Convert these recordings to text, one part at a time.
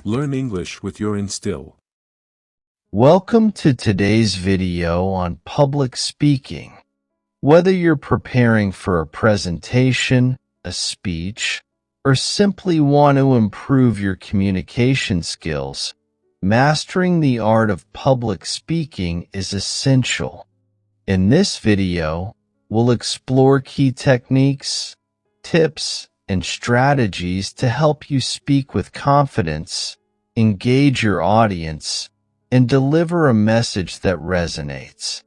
Learn English with your Instill. Welcome to today's video on public speaking. Whether you're preparing for a presentation, a speech, or simply want to improve your communication skills, mastering the art of public speaking is essential. In this video, we'll explore key techniques, tips, and strategies to help you speak with confidence, engage your audience, and deliver a message that resonates.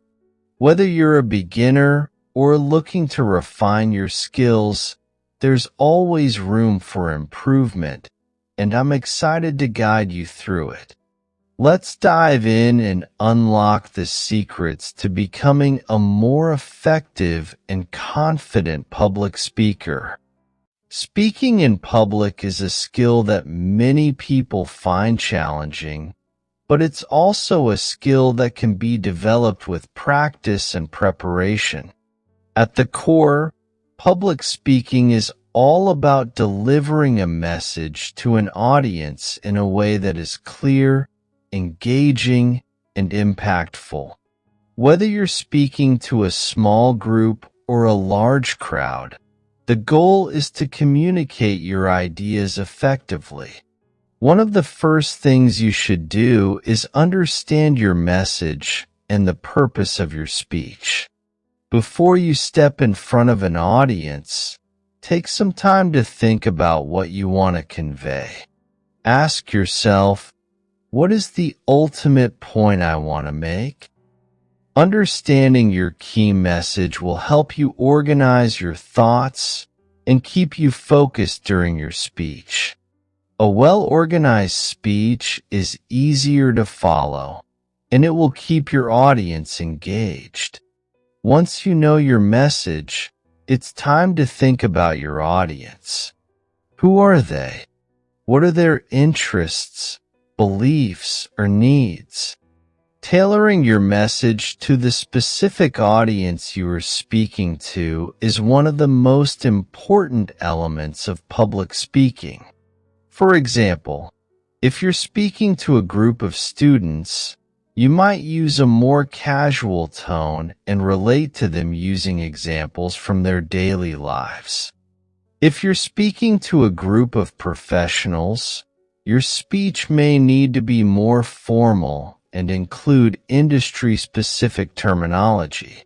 Whether you're a beginner or looking to refine your skills, there's always room for improvement, and I'm excited to guide you through it. Let's dive in and unlock the secrets to becoming a more effective and confident public speaker. Speaking in public is a skill that many people find challenging, but it's also a skill that can be developed with practice and preparation. At the core, public speaking is all about delivering a message to an audience in a way that is clear, engaging, and impactful. Whether you're speaking to a small group or a large crowd, the goal is to communicate your ideas effectively. One of the first things you should do is understand your message and the purpose of your speech. Before you step in front of an audience, take some time to think about what you want to convey. Ask yourself, what is the ultimate point I want to make? Understanding your key message will help you organize your thoughts and keep you focused during your speech. A well-organized speech is easier to follow, and it will keep your audience engaged. Once you know your message, it's time to think about your audience. Who are they? What are their interests, beliefs, or needs? Tailoring your message to the specific audience you are speaking to is one of the most important elements of public speaking. For example, if you're speaking to a group of students, you might use a more casual tone and relate to them using examples from their daily lives. If you're speaking to a group of professionals, your speech may need to be more formal and include industry-specific terminology.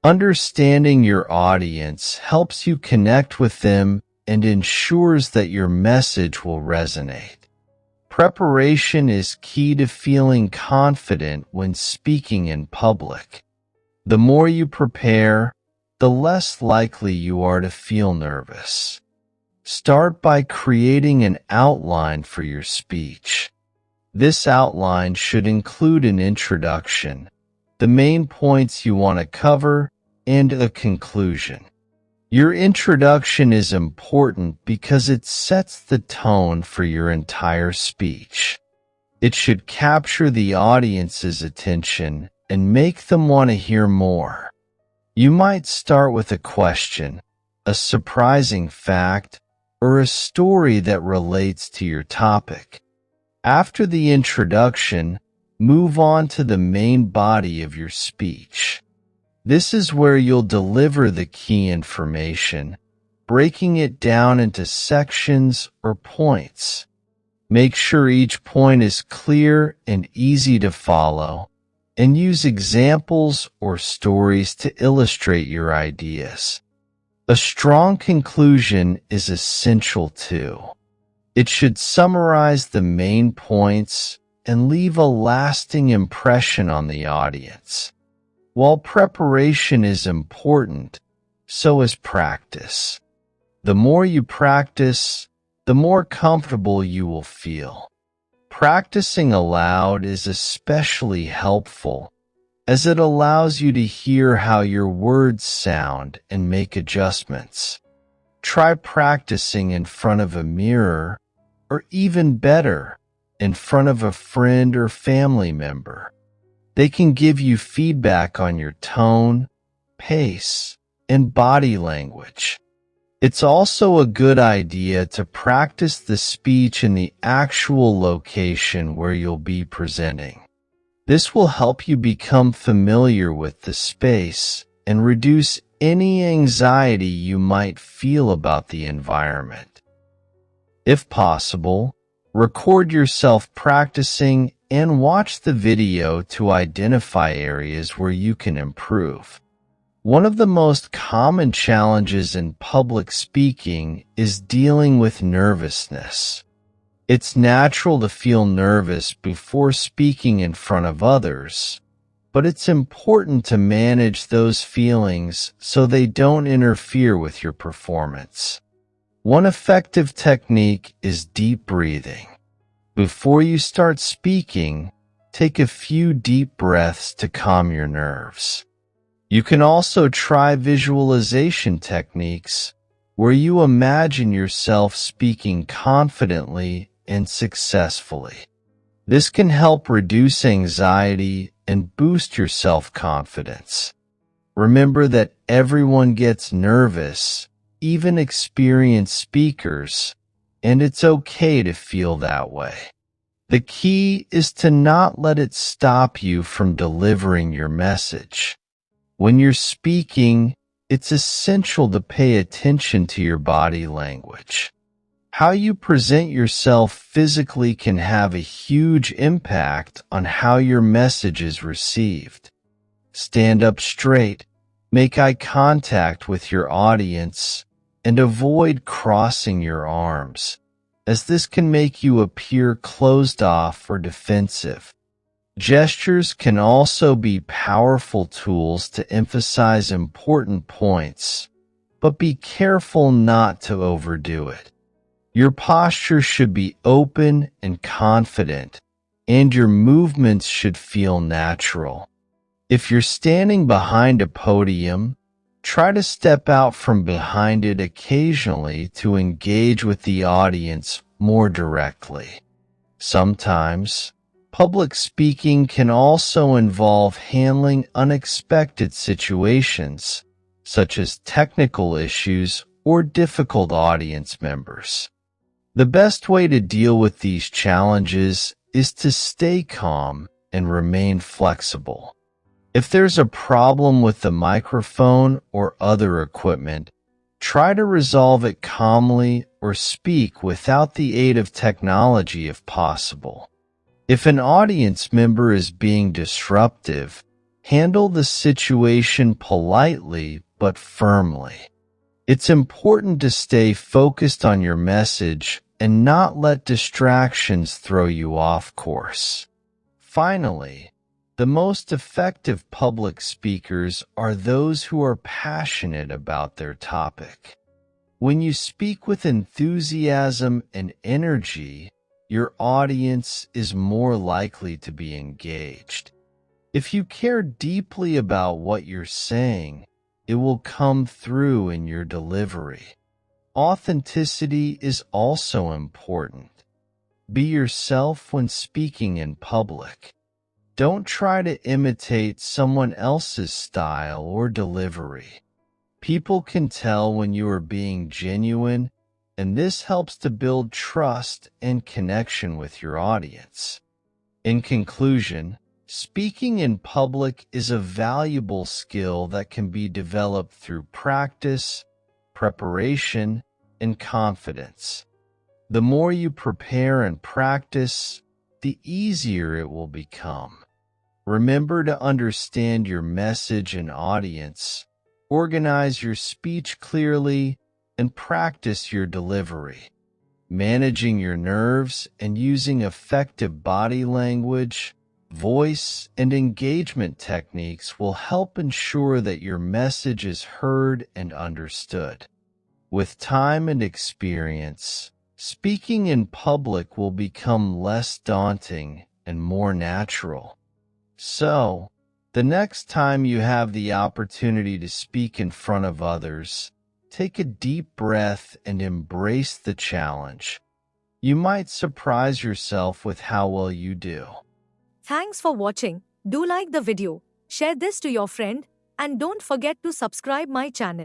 Understanding your audience helps you connect with them and ensures that your message will resonate. Preparation is key to feeling confident when speaking in public. The more you prepare, the less likely you are to feel nervous. Start by creating an outline for your speech. This outline should include an introduction, the main points you want to cover, and a conclusion. Your introduction is important because it sets the tone for your entire speech. It should capture the audience's attention and make them want to hear more. You might start with a question, a surprising fact, or a story that relates to your topic. After the introduction, move on to the main body of your speech. This is where you'll deliver the key information, breaking it down into sections or points. Make sure each point is clear and easy to follow, and use examples or stories to illustrate your ideas. A strong conclusion is essential too. It should summarize the main points and leave a lasting impression on the audience. While preparation is important, so is practice. The more you practice, the more comfortable you will feel. Practicing aloud is especially helpful, as it allows you to hear how your words sound and make adjustments. Try practicing in front of a mirror, or even better, in front of a friend or family member. They can give you feedback on your tone, pace, and body language. It's also a good idea to practice the speech in the actual location where you'll be presenting. This will help you become familiar with the space and reduce any anxiety you might feel about the environment. If possible, record yourself practicing and watch the video to identify areas where you can improve. One of the most common challenges in public speaking is dealing with nervousness. It's natural to feel nervous before speaking in front of others, but it's important to manage those feelings so they don't interfere with your performance. One effective technique is deep breathing. Before you start speaking, take a few deep breaths to calm your nerves. You can also try visualization techniques where you imagine yourself speaking confidently and successfully. This can help reduce anxiety and boost your self-confidence. Remember that everyone gets nervous, even experienced speakers, and it's okay to feel that way. The key is to not let it stop you from delivering your message. When you're speaking, it's essential to pay attention to your body language. How you present yourself physically can have a huge impact on how your message is received. Stand up straight, make eye contact with your audience, and avoid crossing your arms, as this can make you appear closed off or defensive. Gestures can also be powerful tools to emphasize important points, but be careful not to overdo it. Your posture should be open and confident, and your movements should feel natural. If you're standing behind a podium, try to step out from behind it occasionally to engage with the audience more directly. Sometimes, public speaking can also involve handling unexpected situations, such as technical issues or difficult audience members. The best way to deal with these challenges is to stay calm and remain flexible. If there's a problem with the microphone or other equipment, try to resolve it calmly or speak without the aid of technology if possible. If an audience member is being disruptive, handle the situation politely but firmly. It's important to stay focused on your message and not let distractions throw you off course. Finally, the most effective public speakers are those who are passionate about their topic. When you speak with enthusiasm and energy, your audience is more likely to be engaged. If you care deeply about what you're saying, it will come through in your delivery. Authenticity is also important. Be yourself when speaking in public. Don't try to imitate someone else's style or delivery. People can tell when you are being genuine, and this helps to build trust and connection with your audience. In conclusion, speaking in public is a valuable skill that can be developed through practice, preparation, and confidence. The more you prepare and practice, the easier it will become. Remember to understand your message and audience, organize your speech clearly, and practice your delivery. Managing your nerves and using effective body language, voice, and engagement techniques will help ensure that your message is heard and understood. With time and experience, speaking in public will become less daunting and more natural. So, the next time you have the opportunity to speak in front of others, take a deep breath and embrace the challenge. You might surprise yourself with how well you do. Thanks for watching. Do like the video, share this to your friend, and don't forget to subscribe my channel.